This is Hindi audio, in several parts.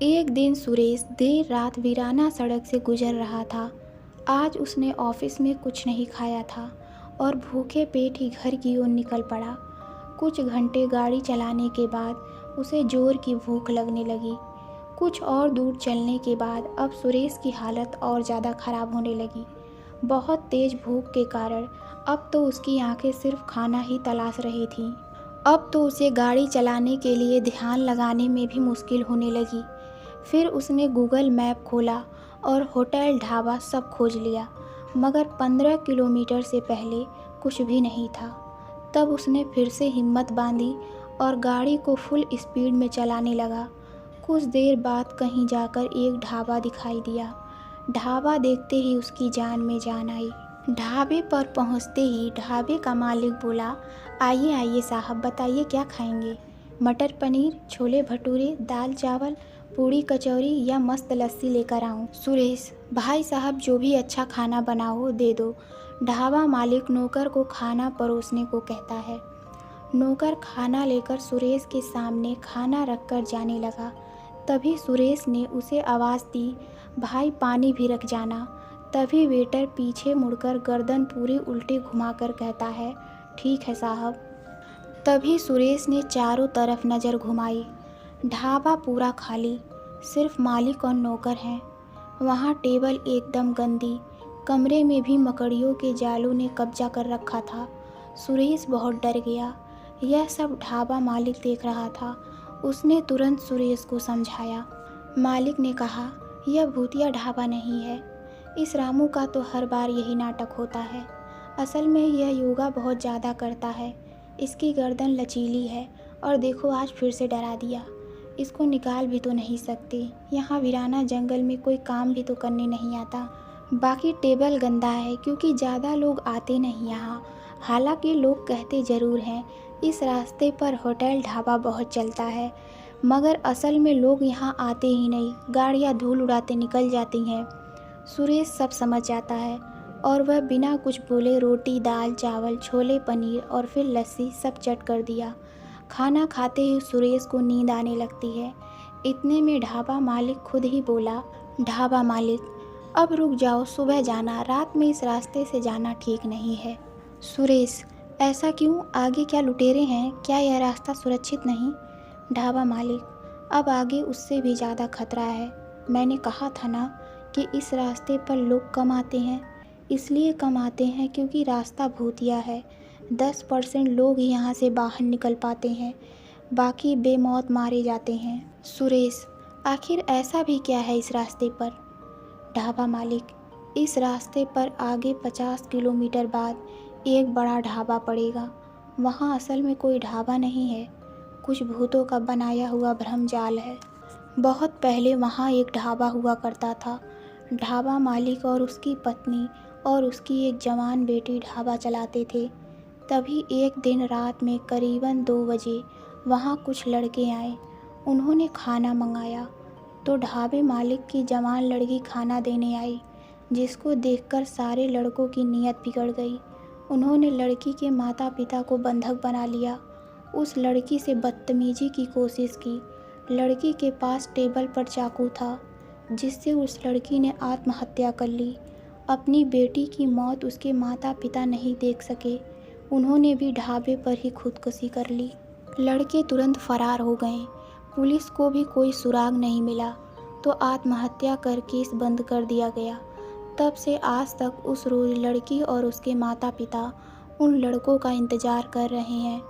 एक दिन सुरेश देर रात वीराना सड़क से गुजर रहा था। आज उसने ऑफिस में कुछ नहीं खाया था और भूखे पेट ही घर की ओर निकल पड़ा। कुछ घंटे गाड़ी चलाने के बाद उसे जोर की भूख लगने लगी। कुछ और दूर चलने के बाद अब सुरेश की हालत और ज़्यादा ख़राब होने लगी। बहुत तेज़ भूख के कारण अब तो उसकी आंखें सिर्फ खाना ही तलाश रही थीं। अब तो उसे गाड़ी चलाने के लिए ध्यान लगाने में भी मुश्किल होने लगी। फिर उसने गूगल मैप खोला और होटल ढाबा सब खोज लिया, मगर 15 किलोमीटर से पहले कुछ भी नहीं था। तब उसने फिर से हिम्मत बांधी और गाड़ी को फुल स्पीड में चलाने लगा। कुछ देर बाद कहीं जाकर एक ढाबा दिखाई दिया। ढाबा देखते ही उसकी जान में जान आई। ढाबे पर पहुंचते ही ढाबे का मालिक बोला, आइए आइए साहब, बताइए क्या खाएंगे? मटर पनीर, छोले भटूरे, दाल चावल, पूड़ी कचौरी या मस्त लस्सी लेकर आऊं? सुरेश, भाई साहब जो भी अच्छा खाना बनाओ दे दो। ढाबा मालिक नौकर को खाना परोसने को कहता है। नौकर खाना लेकर सुरेश के सामने खाना रखकर जाने लगा। तभी सुरेश ने उसे आवाज़ दी, भाई पानी भी रख जाना। तभी वेटर पीछे मुड़कर गर्दन पूरी उल्टी घुमाकर कहता है, ठीक है साहब। तभी सुरेश ने चारों तरफ नज़र घुमाई। ढाबा पूरा खाली, सिर्फ मालिक और नौकर हैं। वहाँ टेबल एकदम गंदी, कमरे में भी मकड़ियों के जालों ने कब्जा कर रखा था। सुरेश बहुत डर गया। यह सब ढाबा मालिक देख रहा था। उसने तुरंत सुरेश को समझाया। मालिक ने कहा, यह भूतिया ढाबा नहीं है। इस रामू का तो हर बार यही नाटक होता है। असल में यह योगा बहुत ज़्यादा करता है। इसकी गर्दन लचीली है और देखो आज फिर से डरा दिया। इसको निकाल भी तो नहीं सकते। यहाँ वीराना जंगल में कोई काम भी तो करने नहीं आता। बाकी टेबल गंदा है क्योंकि ज़्यादा लोग आते नहीं यहाँ। हालांकि लोग कहते ज़रूर हैं इस रास्ते पर होटल ढाबा बहुत चलता है, मगर असल में लोग यहाँ आते ही नहीं, गाड़ियाँ धूल उड़ाते निकल जाती हैं। सुरेश सब समझ जाता है और वह बिना कुछ बोले रोटी, दाल, चावल, छोले, पनीर और फिर लस्सी सब चट कर दिया। खाना खाते ही सुरेश को नींद आने लगती है। इतने में ढाबा मालिक खुद ही बोला, ढाबा मालिक अब रुक जाओ, सुबह जाना, रात में इस रास्ते से जाना ठीक नहीं है। सुरेश, ऐसा क्यों? आगे क्या लुटेरे हैं? क्या यह रास्ता सुरक्षित नहीं? ढाबा मालिक, अब आगे उससे भी ज़्यादा खतरा है। मैंने कहा था ना कि इस रास्ते पर लोग कम आते हैं। इसलिए कम आते हैं क्योंकि रास्ता भूतिया है। 10% लोग यहाँ से बाहर निकल पाते हैं, बाकी बेमौत मारे जाते हैं। सुरेश, आखिर ऐसा भी क्या है इस रास्ते पर? ढाबा मालिक, इस रास्ते पर आगे 50 किलोमीटर बाद एक बड़ा ढाबा पड़ेगा। वहाँ असल में कोई ढाबा नहीं है, कुछ भूतों का बनाया हुआ भ्रम जाल है। बहुत पहले वहाँ एक ढाबा हुआ करता था। ढाबा मालिक और उसकी पत्नी और उसकी एक जवान बेटी ढाबा चलाते थे। तभी एक दिन रात में करीबन 2 बजे वहाँ कुछ लड़के आए। उन्होंने खाना मंगाया तो ढाबे मालिक की जवान लड़की खाना देने आई, जिसको देखकर सारे लड़कों की नीयत बिगड़ गई। उन्होंने लड़की के माता पिता को बंधक बना लिया। उस लड़की से बदतमीजी की कोशिश की। लड़की के पास टेबल पर चाकू था, जिससे उस लड़की ने आत्महत्या कर ली। अपनी बेटी की मौत उसके माता पिता नहीं देख सके, उन्होंने भी ढाबे पर ही खुदकुशी कर ली। लड़के तुरंत फरार हो गए। पुलिस को भी कोई सुराग नहीं मिला तो आत्महत्या कर केस बंद कर दिया गया। तब से आज तक उस रोज़ लड़की और उसके माता पिता उन लड़कों का इंतज़ार कर रहे हैं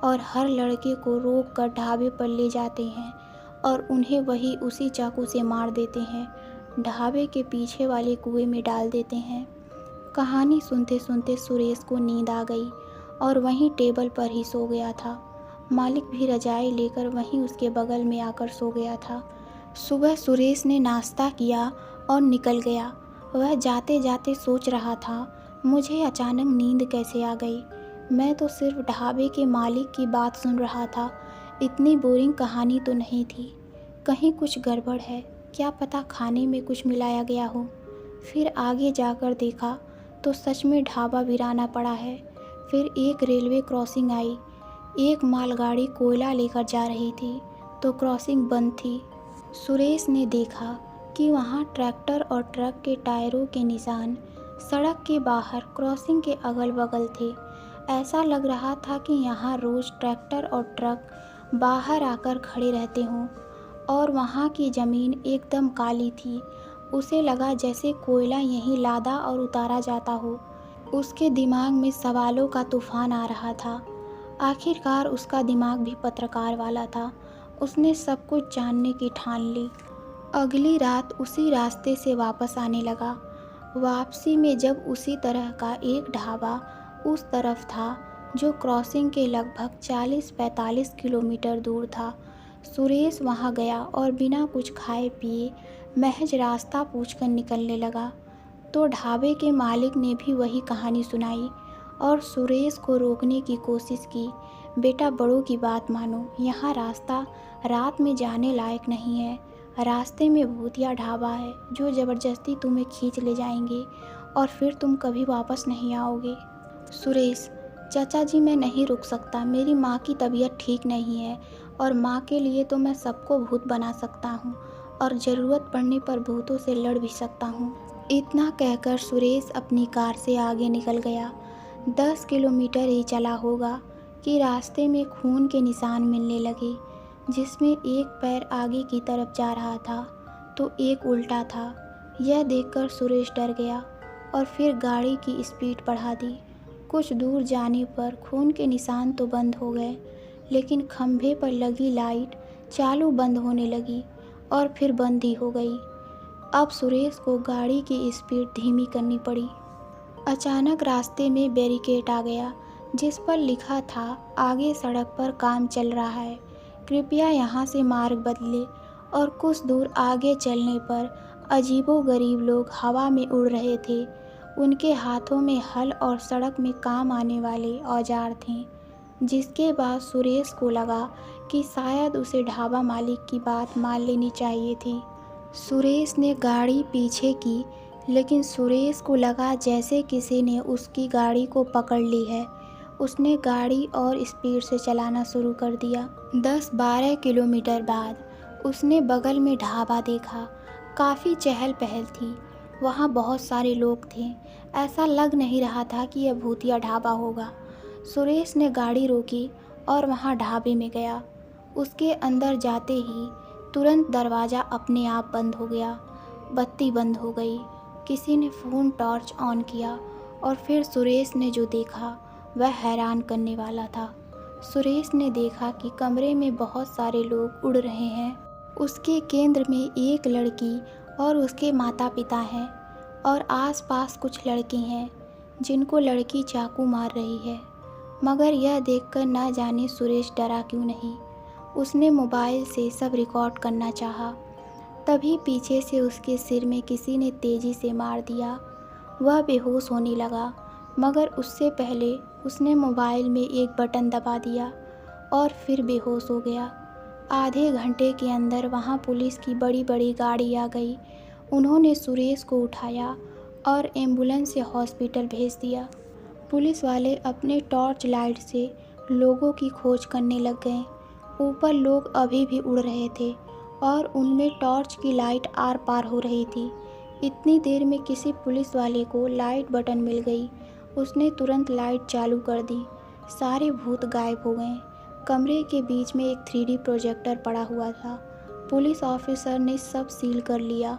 और हर लड़के को रोक कर ढाबे पर ले जाते हैं और उन्हें वही उसी चाकू से मार देते हैं, ढाबे के पीछे वाले कुएं में डाल देते हैं। कहानी सुनते सुनते सुरेश को नींद आ गई और वहीं टेबल पर ही सो गया था। मालिक भी रजाई लेकर वहीं उसके बगल में आकर सो गया था। सुबह सुरेश ने नाश्ता किया और निकल गया। वह जाते जाते सोच रहा था, मुझे अचानक नींद कैसे आ गई? मैं तो सिर्फ ढाबे के मालिक की बात सुन रहा था, इतनी बोरिंग कहानी तो नहीं थी। कहीं कुछ गड़बड़ है, क्या पता खाने में कुछ मिलाया गया हो। फिर आगे जाकर देखा तो सच में ढाबा वीराना पड़ा है। फिर एक रेलवे क्रॉसिंग आई। एक मालगाड़ी कोयला लेकर जा रही थी तो क्रॉसिंग बंद थी। सुरेश ने देखा कि वहाँ ट्रैक्टर और ट्रक के टायरों के निशान सड़क के बाहर क्रॉसिंग के अगल बगल थे। ऐसा लग रहा था कि यहाँ रोज़ ट्रैक्टर और ट्रक बाहर आकर खड़े रहते हों। और वहाँ की ज़मीन एकदम काली थी। उसे लगा जैसे कोयला यहीं लादा और उतारा जाता हो। उसके दिमाग में सवालों का तूफान आ रहा था। आखिरकार उसका दिमाग भी पत्रकार वाला था। उसने सब कुछ जानने की ठान ली। अगली रात उसी रास्ते से वापस आने लगा। वापसी में जब उसी तरह का एक ढाबा उस तरफ था जो क्रॉसिंग के लगभग 40-45 किलोमीटर दूर था, सुरेश वहां गया और बिना कुछ खाए पिए महज रास्ता पूछकर निकलने लगा। तो ढाबे के मालिक ने भी वही कहानी सुनाई और सुरेश को रोकने की कोशिश की। बेटा, बड़ों की बात मानो, यहाँ रास्ता रात में जाने लायक नहीं है। रास्ते में भूतिया ढाबा है जो ज़बरदस्ती तुम्हें खींच ले जाएंगे और फिर तुम कभी वापस नहीं आओगे। सुरेश: चाचा जी, मैं नहीं रुक सकता। मेरी माँ की तबीयत ठीक नहीं है और माँ के लिए तो मैं सबको भूत बना सकता हूँ और ज़रूरत पड़ने पर भूतों से लड़ भी सकता हूँ। इतना कहकर सुरेश अपनी कार से आगे निकल गया। 10 किलोमीटर ही चला होगा कि रास्ते में खून के निशान मिलने लगे, जिसमें एक पैर आगे की तरफ जा रहा था तो एक उल्टा था। यह देखकर सुरेश डर गया और फिर गाड़ी की स्पीड बढ़ा दी। कुछ दूर जाने पर खून के निशान तो बंद हो गए, लेकिन खंभे पर लगी लाइट चालू बंद होने लगी और फिर बंद ही हो गई। अब सुरेश को गाड़ी की स्पीड धीमी करनी पड़ी। अचानक रास्ते में बैरिकेड आ गया जिस पर लिखा था, आगे सड़क पर काम चल रहा है, कृपया यहाँ से मार्ग बदले। और कुछ दूर आगे चलने पर अजीबोगरीब लोग हवा में उड़ रहे थे। उनके हाथों में हल और सड़क में काम आने वाले औजार थे, जिसके बाद सुरेश को लगा कि शायद उसे ढाबा मालिक की बात मान लेनी चाहिए थी। सुरेश ने गाड़ी पीछे की, लेकिन सुरेश को लगा जैसे किसी ने उसकी गाड़ी को पकड़ ली है। उसने गाड़ी और स्पीड से चलाना शुरू कर दिया। 10-12 किलोमीटर बाद उसने बगल में ढाबा देखा। काफ़ी चहल पहल थी, वहाँ बहुत सारे लोग थे। ऐसा लग नहीं रहा था कि यह भूतिया ढाबा होगा। सुरेश ने गाड़ी रोकी और वहाँ ढाबे में गया। उसके अंदर जाते ही तुरंत दरवाज़ा अपने आप बंद हो गया। बत्ती बंद हो गई। किसी ने फ़ोन टॉर्च ऑन किया और फिर सुरेश ने जो देखा वह हैरान करने वाला था। सुरेश ने देखा कि कमरे में बहुत सारे लोग उड़ रहे हैं। उसके केंद्र में एक लड़की और उसके माता पिता हैं और आसपास कुछ लड़के हैं जिनको लड़की चाकू मार रही है। मगर यह देखकर ना जाने सुरेश डरा क्यों नहीं। उसने मोबाइल से सब रिकॉर्ड करना चाहा। तभी पीछे से उसके सिर में किसी ने तेज़ी से मार दिया। वह बेहोश होने लगा, मगर उससे पहले उसने मोबाइल में एक बटन दबा दिया और फिर बेहोश हो गया। आधे घंटे के अंदर वहाँ पुलिस की बड़ी बड़ी गाड़ी आ गई। उन्होंने सुरेश को उठाया और एम्बुलेंस से हॉस्पिटल भेज दिया। पुलिस वाले अपने टॉर्च लाइट से लोगों की खोज करने लग गए। ऊपर लोग अभी भी उड़ रहे थे और उनमें टॉर्च की लाइट आर पार हो रही थी। इतनी देर में किसी पुलिस वाले को लाइट बटन मिल गई। उसने तुरंत लाइट चालू कर दी। सारे भूत गायब हो गए। कमरे के बीच में एक 3D प्रोजेक्टर पड़ा हुआ था। पुलिस ऑफिसर ने सब सील कर लिया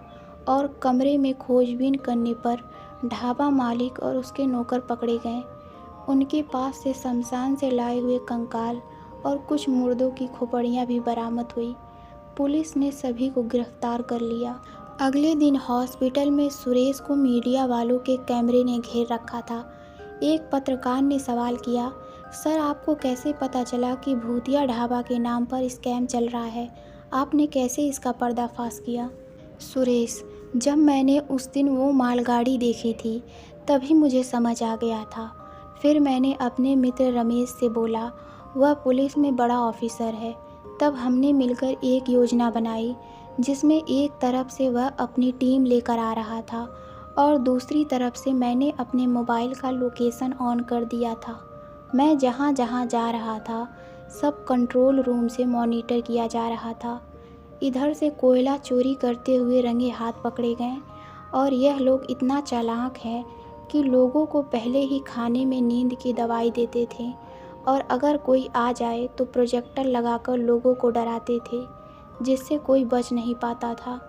और कमरे में खोजबीन करने पर ढाबा मालिक और उसके नौकर पकड़े गए। उनके पास से शमशान से लाए हुए कंकाल और कुछ मुर्दों की खोपड़ियाँ भी बरामद हुई। पुलिस ने सभी को गिरफ्तार कर लिया। अगले दिन हॉस्पिटल में सुरेश को मीडिया वालों के कैमरे ने घेर रखा था। एक पत्रकार ने सवाल किया, सर, आपको कैसे पता चला कि भूतिया ढाबा के नाम पर स्कैम चल रहा है? आपने कैसे इसका पर्दाफाश किया? सुरेश: जब मैंने उस दिन वो मालगाड़ी देखी थी तभी मुझे समझ आ गया था। फिर मैंने अपने मित्र रमेश से बोला, वह पुलिस में बड़ा ऑफिसर है। तब हमने मिलकर एक योजना बनाई जिसमें एक तरफ से वह अपनी टीम लेकर आ रहा था और दूसरी तरफ से मैंने अपने मोबाइल का लोकेशन ऑन कर दिया था। मैं जहाँ जहाँ जा रहा था सब कंट्रोल रूम से मॉनिटर किया जा रहा था। इधर से कोयला चोरी करते हुए रंगे हाथ पकड़े गए और यह लोग इतना चालाक है कि लोगों को पहले ही खाने में नींद की दवाई देते थे और अगर कोई आ जाए तो प्रोजेक्टर लगाकर लोगों को डराते थे, जिससे कोई बच नहीं पाता था।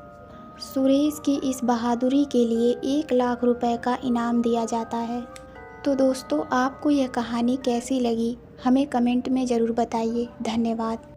सुरेश की इस बहादुरी के लिए 1 लाख रुपए का इनाम दिया जाता है। तो दोस्तों, आपको यह कहानी कैसी लगी हमें कमेंट में ज़रूर बताइए। धन्यवाद।